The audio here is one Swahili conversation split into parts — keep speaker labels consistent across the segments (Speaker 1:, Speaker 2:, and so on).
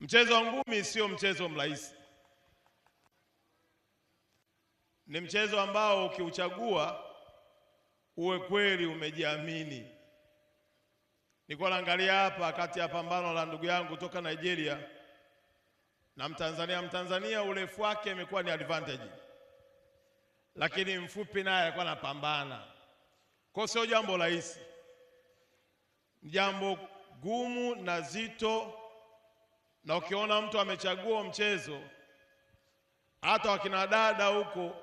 Speaker 1: Mchezo wa ngumi sio mchezo mrahisi. Ni mchezo ambao ukiuchagua uwe kweli umejiamini. Nilikuwa naangalia hapa kati ya pambano la ndugu yangu kutoka Nigeria na Mtanzania urefu wake imekuwa ni advantage. Lakini mfupi naye alikuwa anapambana. Kwa sio jambo rahisi. Jambo gumu na zito, na ukiona mtu amechagua mchezo, hata wakina dada huko,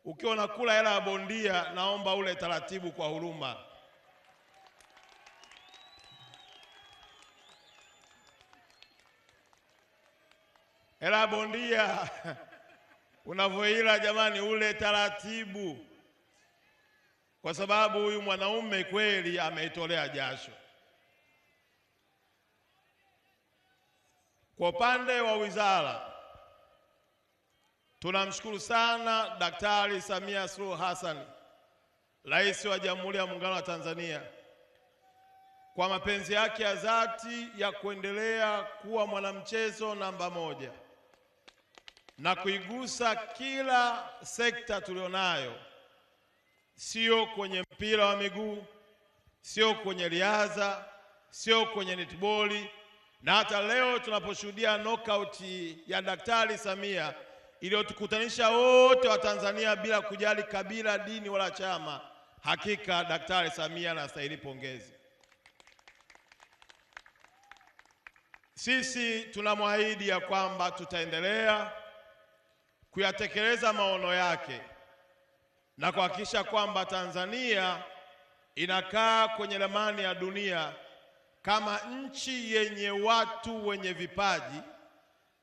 Speaker 1: ukiona kula hela ya bondia, naomba ule taratibu kwa huruma. Hela ya bondia unavyoila jamani, ule taratibu, kwa sababu huyu mwanaume kweli ameitolea jasho. Kwa upande wa wizara, tunamshukuru sana Daktari Samia Suluhu Hassan, Rais wa Jamhuri ya Muungano wa Tanzania, kwa mapenzi yake ya dhati ya kuendelea kuwa mwanamchezo namba moja na kuigusa kila sekta tulionayo, sio kwenye mpira wa miguu, sio kwenye riadha, sio kwenye netball. Na hata leo tunaposhuhudia knockout ya Daktari Samia iliyotukutanisha wote wa Tanzania bila kujali kabila, dini wala chama, hakika Daktari Samia anastahili pongezi. Sisi tunamwahidi ya kwamba tutaendelea kuyatekeleza maono yake na kuhakikisha kwamba Tanzania inakaa kwenye ramani ya dunia kama nchi yenye watu wenye vipaji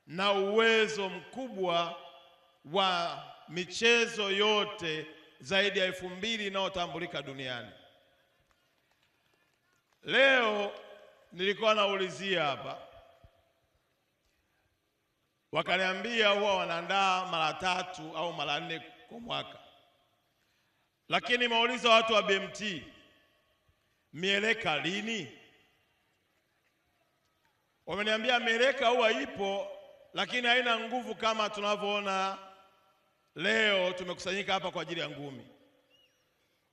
Speaker 1: na uwezo mkubwa wa michezo yote zaidi ya 2000 inayotambulika duniani. Leo nilikuwa naulizia hapa, wakaniambia huwa wanaandaa mara 3 au mara 4 kwa mwaka. Lakini mauliza watu wa BMT, mieleka lini? Wameniambia mieleka huwa ipo, lakini haina nguvu kama tunavyoona leo tumekusanyika hapa kwa ajili ya ngumi.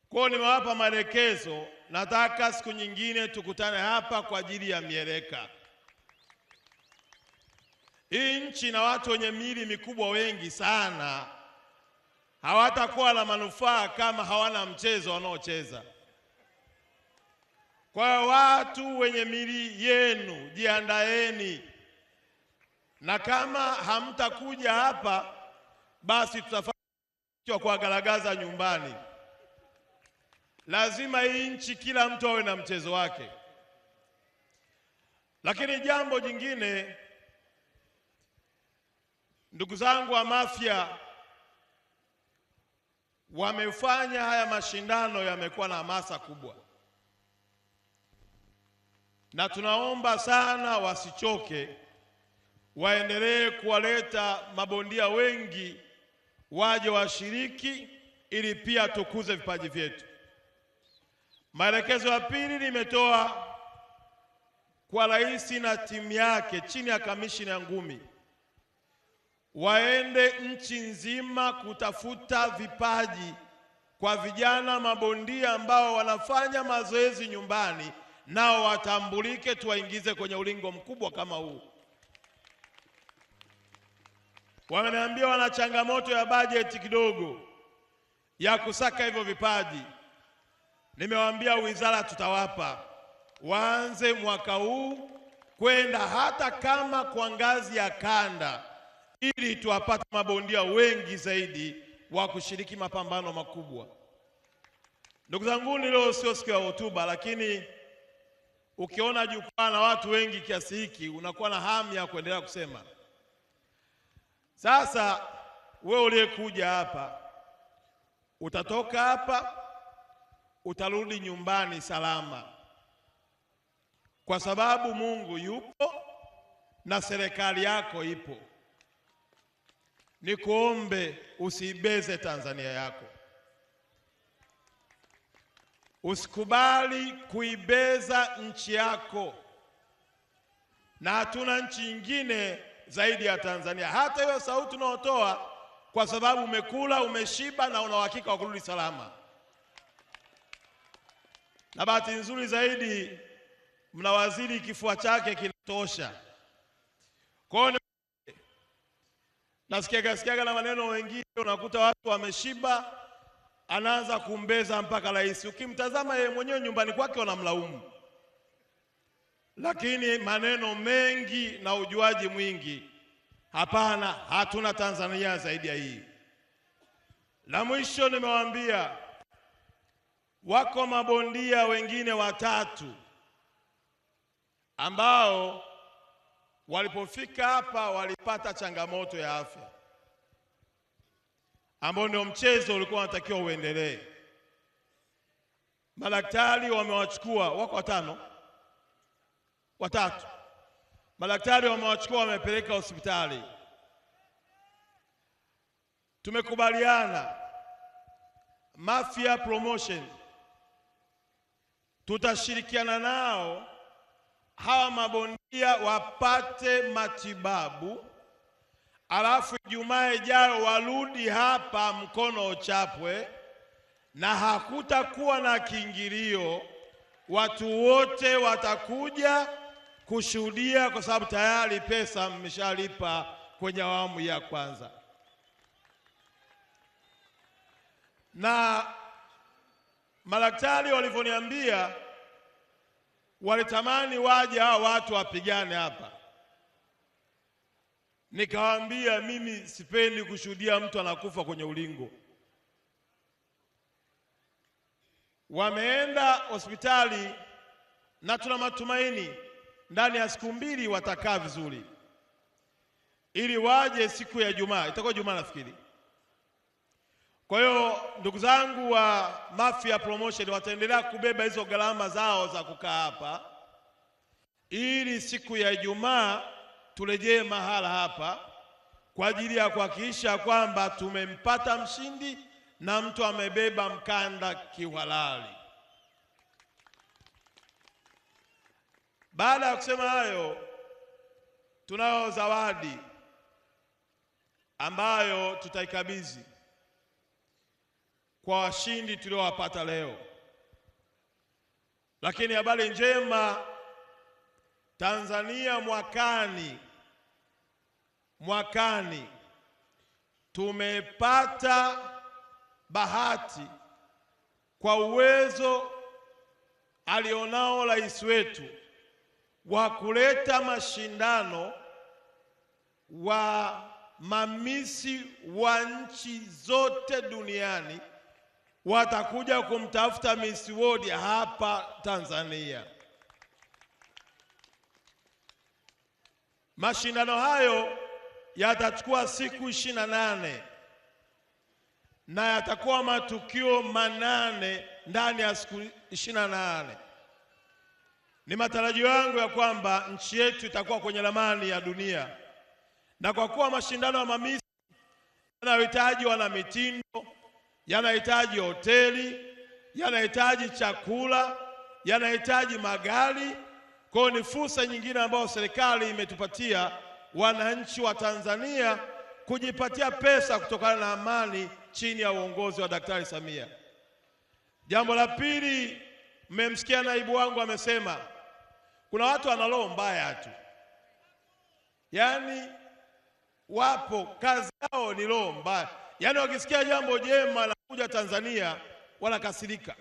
Speaker 1: Kwa hiyo nimewapa maelekezo, nataka siku nyingine tukutane hapa kwa ajili ya mieleka. Hii nchi na watu wenye miili mikubwa wengi sana hawatakuwa na manufaa kama hawana mchezo wanaocheza. Kwa watu wenye miili yenu, jiandaeni, na kama hamtakuja hapa basi tutafanya kuwagaragaza nyumbani. Lazima hii nchi kila mtu awe na mchezo wake. Lakini jambo jingine, ndugu zangu wa Mafia, wamefanya haya mashindano yamekuwa na hamasa kubwa, na tunaomba sana wasichoke, waendelee kuwaleta mabondia wengi waje washiriki ili pia tukuze vipaji vyetu. Maelekezo ya pili nimetoa kwa rais na timu yake chini ya kamishina ya ngumi, waende nchi nzima kutafuta vipaji kwa vijana mabondia ambao wanafanya mazoezi nyumbani, nao watambulike, tuwaingize kwenye ulingo mkubwa kama huu. Wameniambia wana changamoto ya bajeti kidogo ya kusaka hivyo vipaji. Nimewaambia wizara tutawapa, waanze mwaka huu kwenda hata kama kwa ngazi ya kanda, ili tuwapate mabondia wengi zaidi wa kushiriki mapambano makubwa. Ndugu zangu, leo sio siku ya hotuba, lakini ukiona jukwaa na watu wengi kiasi hiki unakuwa na hamu ya kuendelea kusema. Sasa wewe uliyekuja hapa, utatoka hapa utarudi nyumbani salama, kwa sababu Mungu yupo na serikali yako ipo. Nikuombe usiibeze Tanzania yako. Usikubali kuibeza nchi yako. na hatuna nchi nyingine zaidi ya Tanzania. Hata hiyo sauti unaotoa kwa sababu umekula, umeshiba na una uhakika wa kurudi salama. Na bahati nzuri zaidi mna waziri kifua chake kinatosha. Kwa hiyo nasikiaga na maneno wengine, unakuta watu wameshiba anaanza kumbeza mpaka rais. Ukimtazama yeye mwenyewe nyumbani kwake wanamlaumu. Lakini maneno mengi na ujuaji mwingi, hapana, hatuna Tanzania zaidi ya hii. La mwisho nimewaambia, wako mabondia wengine watatu ambao walipofika hapa walipata changamoto ya afya, ambao ndio mchezo ulikuwa unatakiwa uendelee. Madaktari wamewachukua, wako watatu. Madaktari wamewachukua, wamepeleka hospitali. Tumekubaliana Mafia Promotion tutashirikiana nao hawa mabondia wapate matibabu, alafu Ijumaa ijayo warudi hapa mkono uchapwe, na hakutakuwa na kiingilio. Watu wote watakuja kushuhudia kwa sababu tayari pesa mmeshalipa kwenye awamu ya kwanza. Na madaktari walivyoniambia walitamani waje hao watu wapigane hapa. Nikawaambia mimi sipendi kushuhudia mtu anakufa kwenye ulingo. Wameenda hospitali na tuna matumaini ndani ya siku 2 watakaa vizuri, ili waje siku ya Ijumaa. Itakuwa Ijumaa nafikiri. Kwa hiyo ndugu zangu wa Mafia Promotion wataendelea kubeba hizo gharama zao za kukaa hapa, ili siku ya Ijumaa turejee mahala hapa kwa ajili ya kuhakikisha kwamba tumempata mshindi na mtu amebeba mkanda kihalali. Baada ya kusema hayo, tunao zawadi ambayo tutaikabidhi kwa washindi tuliowapata leo. Lakini habari njema, Tanzania mwakani tumepata bahati kwa uwezo alionao rais wetu wa kuleta mashindano wa mamisi wa nchi zote duniani watakuja kumtafuta Miss World hapa Tanzania. Mashindano hayo yatachukua siku 28 na yatakuwa matukio 8 ndani ya siku 28. Ni matarajio yangu ya kwamba nchi yetu itakuwa kwenye ramani ya dunia, na kwa kuwa mashindano ya mamisi yanahitaji wana mitindo, yanahitaji hoteli, yanahitaji chakula, yanahitaji magari. Kwa ni fursa nyingine ambayo serikali imetupatia wananchi wa Tanzania kujipatia pesa kutokana na amani chini ya uongozi wa Daktari Samia. Jambo la pili, mmemsikia naibu wangu amesema kuna watu wana roho mbaya tu. Yaani wapo kazi yao ni roho mbaya. Yaani wakisikia jambo jema la kuja Tanzania wanakasirika.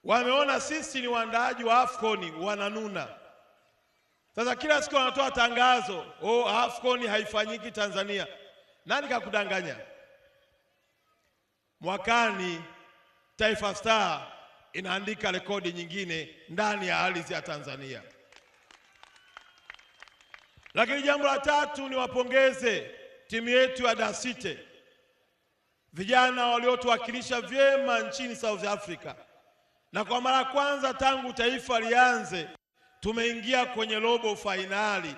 Speaker 1: Wameona sisi ni waandaaji wa AFCON wananuna. Sasa kila siku wanatoa tangazo, AFCON haifanyiki Tanzania. Nani kakudanganya? Mwakani Taifa Star inaandika rekodi nyingine ndani ya ardhi ya Tanzania. Lakini jambo la tatu ni wapongeze timu yetu ya Dasite, vijana waliotuwakilisha vyema nchini South Africa. Na kwa mara kwanza tangu taifa lianze tumeingia kwenye robo finali,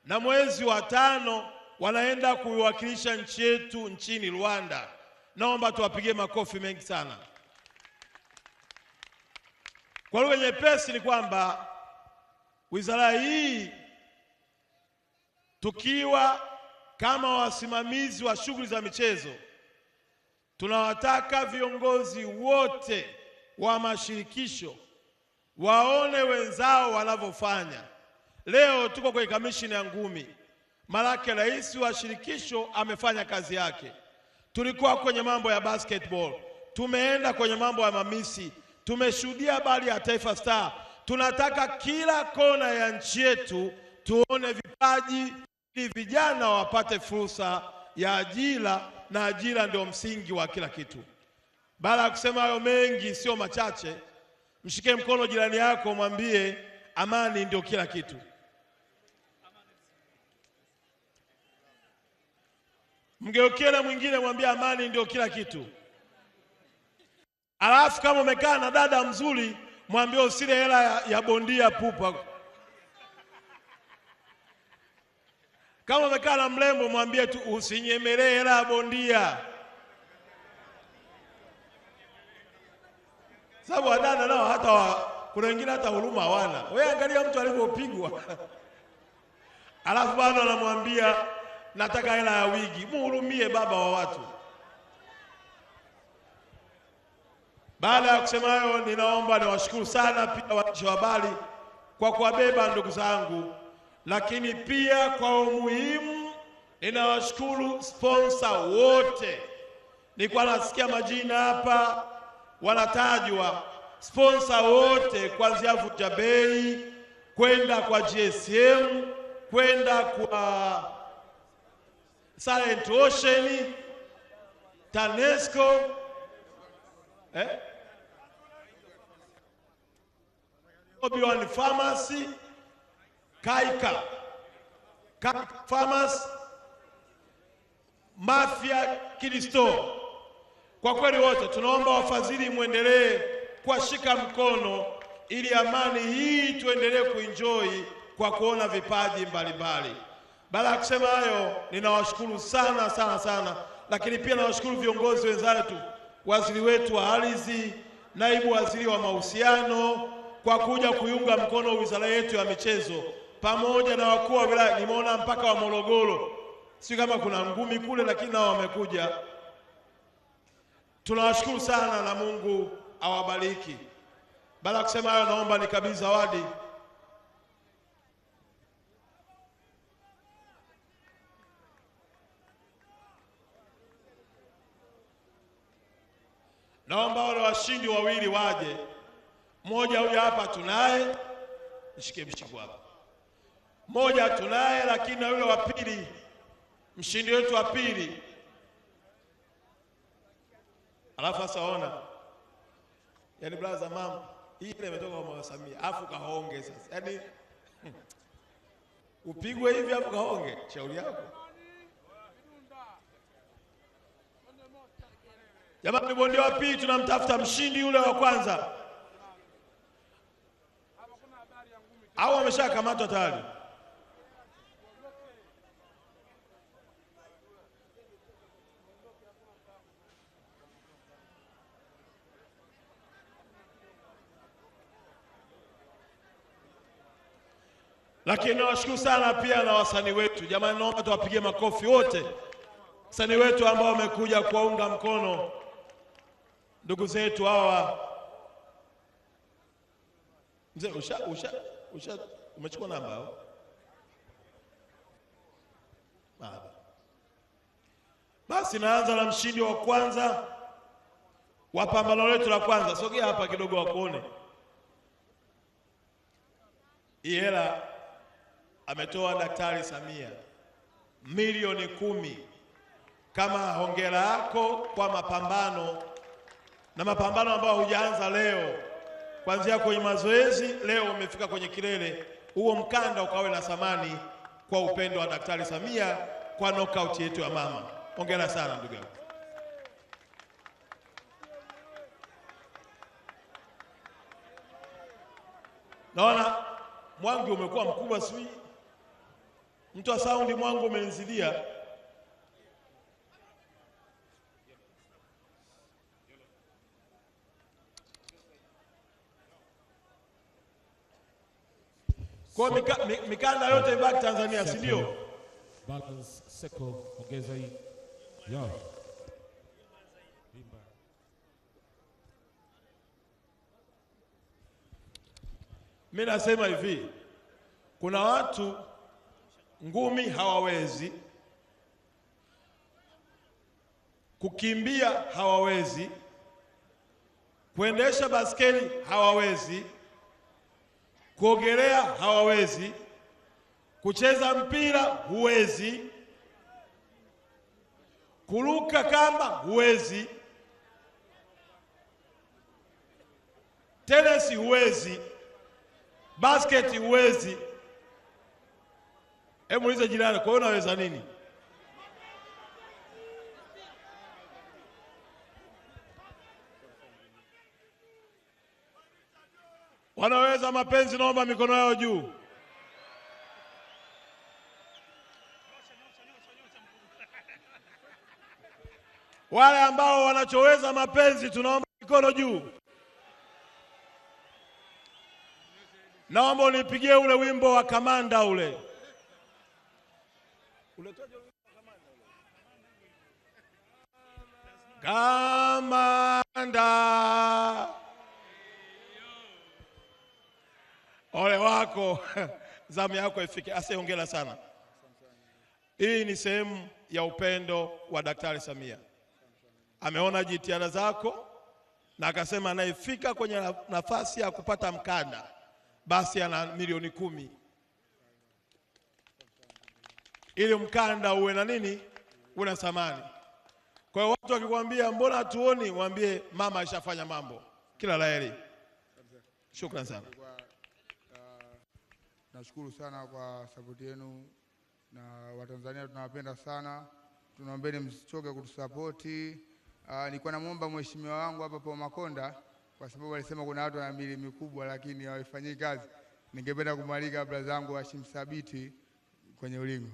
Speaker 1: na mwezi wa 5 wanaenda kuiwakilisha nchi yetu nchini Rwanda. Naomba tuwapigie makofi mengi sana. Kwa lugha nyepesi ni kwamba wizara hii tukiwa kama wasimamizi wa shughuli za michezo, tunawataka viongozi wote wa mashirikisho waone wenzao wanavyofanya. Leo tuko kwenye kamishini ya ngumi, malaki rais wa shirikisho amefanya kazi yake. Tulikuwa kwenye mambo ya basketball, tumeenda kwenye mambo ya mamisi, tumeshuhudia habari ya Taifa Star. Tunataka kila kona ya nchi yetu tuone vipaji ili vijana wapate fursa ya ajira, na ajira ndio msingi wa kila kitu. Baada ya kusema hayo mengi, sio machache, mshike mkono jirani yako, mwambie amani ndio kila kitu. Mgeukie na mwingine, mwambie amani ndio kila kitu. Alafu kama umekaa na dada mzuri, mwambie usile hela ya bondia pupa. Kama umekaa na mrembo, mwambie tu usinyemelee hela ya bondia. Sababu wadada nao hata kuna wengine hata huruma hawana. Wewe angalia mtu alivyopigwa. Alafu bado anamwambia nataka hela ya wigi. Muhurumie baba wa watu. Baada ya kusema hayo, ninaomba niwashukuru sana pia waandishi wa habari kwa kuwabeba ndugu zangu, lakini pia kwa umuhimu ninawashukuru sponsor wote. Nilikuwa nasikia majina hapa wanatajwa sponsor wote, kuanzia Vunja Bei kwenda kwa GSM kwenda kwa Silent Ocean, TANESCO, Obi-Wan Pharmacy, Kaika Pharmacy, Mafia Kidistore. Kwa kweli wote tunaomba wafadhili muendelee kuwashika mkono ili amani hii tuendelee kuenjoy kwa kuona vipaji mbalimbali. Baada ya kusema hayo, ninawashukuru sana sana sana, lakini pia nawashukuru viongozi wenzetu, waziri wetu wa ardhi, naibu waziri wa mahusiano kwa kuja kuiunga mkono wizara yetu ya michezo, pamoja na wakuu wa wilaya. Nimeona mpaka wa Morogoro, si kama kuna ngumi kule, lakini nao wamekuja. Tunawashukuru sana na Mungu awabariki. Baada ya kusema hayo, naomba nikabidhi zawadi. Naomba wale washindi wawili waje. Mmoja huyu hapa tunaye, nishike mshiko hapa. Mmoja tunaye, lakini na yule wa pili, mshindi wetu wa pili. Alafu sasa ona, yani brother mama, hii ile imetoka kwa Mama Samia, afu kahonge sasa. Yani upigwe hivi afu kahonge, shauri yako. Jamani, bondia wa pili tunamtafuta mshindi yule wa kwanza. Au ameshakamatwa tayari? Lakini nawashukuru sana pia na wasanii wetu. Jamani, naomba tuwapigie makofi wote wasanii wetu ambao wamekuja kuwaunga mkono ndugu zetu hawa. Mzee, umechukua namba au? Basi naanza na mshindi wa kwanza wa pambano letu la kwanza. Sogea hapa kidogo wakuone. Hii hela ametoa Daktari Samia, milioni 10 kama hongera yako kwa mapambano, na mapambano ambayo hujaanza leo. Kuanzia kwenye mazoezi, leo umefika kwenye kilele. Huo mkanda ukawe na thamani kwa upendo wa Daktari Samia kwa knockout yetu ya mama. Hongera sana ndugu yangu. Naona mwangi umekuwa mkubwa sui. Mtu wa saundi, mwangu umenizidia. Kwa mikanda yote ibaki Tanzania, si ndio?
Speaker 2: Balance Seko, ongeza hii. Yo.
Speaker 1: Mimi nasema hivi, kuna watu ngumi hawawezi, kukimbia hawawezi, kuendesha baskeli hawawezi, kuogelea hawawezi, kucheza mpira huwezi, kuruka kamba huwezi, tenisi huwezi, basket huwezi. Hebu muulize jirani, kwa hiyo unaweza nini? Wanaweza mapenzi, naomba mikono yao juu. Wale ambao wanachoweza mapenzi tunaomba mikono juu. Naomba unipigie ule wimbo wa Kamanda ule. Kamanda. Ole wako zamu yako ifike. Ase, hongera sana. Hii ni sehemu ya upendo wa Daktari Samia. Ameona jitihada zako na akasema anayefika kwenye nafasi ya kupata mkanda basi ana milioni 10. Ili mkanda uwe na nini? Una thamani. Kwa hiyo watu wakikwambia mbona hatuoni, mwambie mama alishafanya mambo. Kila laheri. Shukrani sana.
Speaker 3: Nashukuru sana kwa support yenu, na Watanzania tunawapenda sana. Tunaombeni msichoke kutusapoti. Nilikuwa namuomba mheshimiwa wangu hapa Paul Makonda, kwa sababu alisema kuna watu wana mili mikubwa lakini hawafanyii kazi. Ningependa kumwalika brother zangu Hashim Thabiti kwenye ulingo.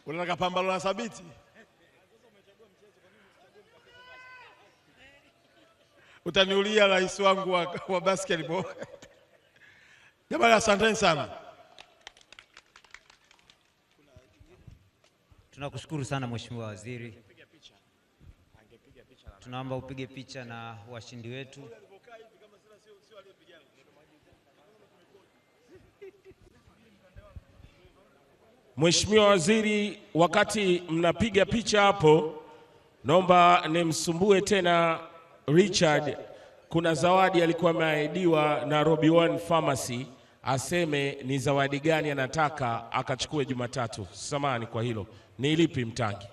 Speaker 1: Unataka pambano na Thabiti? Utaniulia rais wangu wa basketball. Jamani, asanteni sana.
Speaker 4: Tunakushukuru sana Mheshimiwa Waziri. Tunaomba upige picha na washindi wetu.
Speaker 2: Mheshimiwa Waziri, wakati mnapiga picha hapo, naomba nimsumbue tena Richard. Kuna zawadi alikuwa ameahidiwa na Robi One Pharmacy, aseme ni zawadi gani anataka akachukue Jumatatu. Samahani kwa hilo. Ni lipi Mtangi?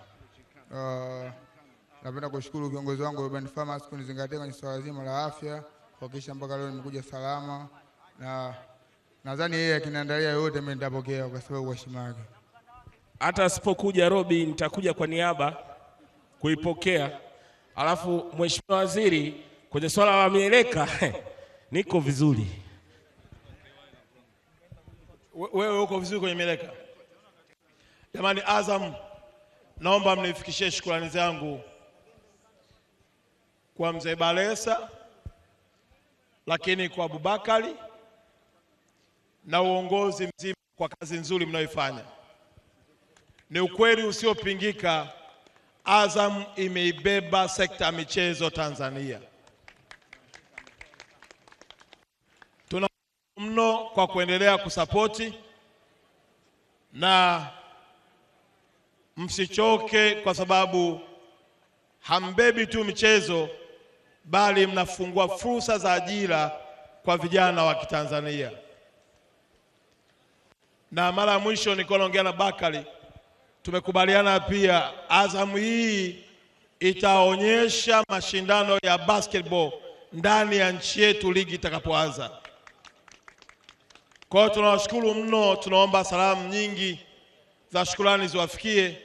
Speaker 3: Napenda kushukuru kiongozi wangu Robi One Pharmacy kunizingatia kwenye swala zima la afya, kuhakikisha mpaka leo nimekuja salama, na nadhani yeye akiniandalia yote mimi nitapokea kwa sababu kwa heshima yake.
Speaker 2: Hata asipokuja Robi nitakuja kwa niaba kuipokea. Alafu Mheshimiwa Waziri, kwenye swala la mieleka niko vizuri.
Speaker 1: Wewe uko vizuri kwenye mieleka? Jamani, Azam, naomba mnifikishie shukrani zangu kwa mzee Balesa, lakini kwa Abubakari na uongozi mzima kwa kazi nzuri mnayoifanya. Ni ukweli usiopingika, Azam imeibeba sekta ya michezo Tanzania. Tuna mno kwa kuendelea kusapoti, na msichoke, kwa sababu hambebi tu michezo bali mnafungua fursa za ajira kwa vijana wa Kitanzania. Na mara ya mwisho nilikuwa naongea na Bakari, tumekubaliana pia Azam hii itaonyesha mashindano ya basketball ndani ya nchi yetu ligi itakapoanza. Kwa hiyo tunawashukuru mno, tunaomba salamu nyingi za shukrani ziwafikie,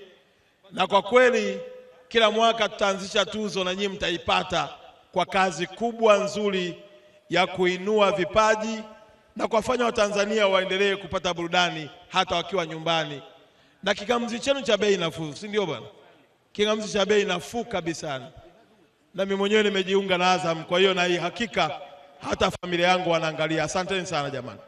Speaker 1: na kwa kweli kila mwaka tutaanzisha tuzo na nyinyi mtaipata kwa kazi kubwa nzuri ya kuinua vipaji na kuwafanya Watanzania waendelee kupata burudani hata wakiwa nyumbani. Na kingamzi chenu cha bei nafuu, si ndio bwana? Kingamzi cha bei nafuu kabisa. na mimi mwenyewe nimejiunga na Azam, kwa hiyo na hii hakika hata familia yangu wanaangalia. Asanteni sana jamani.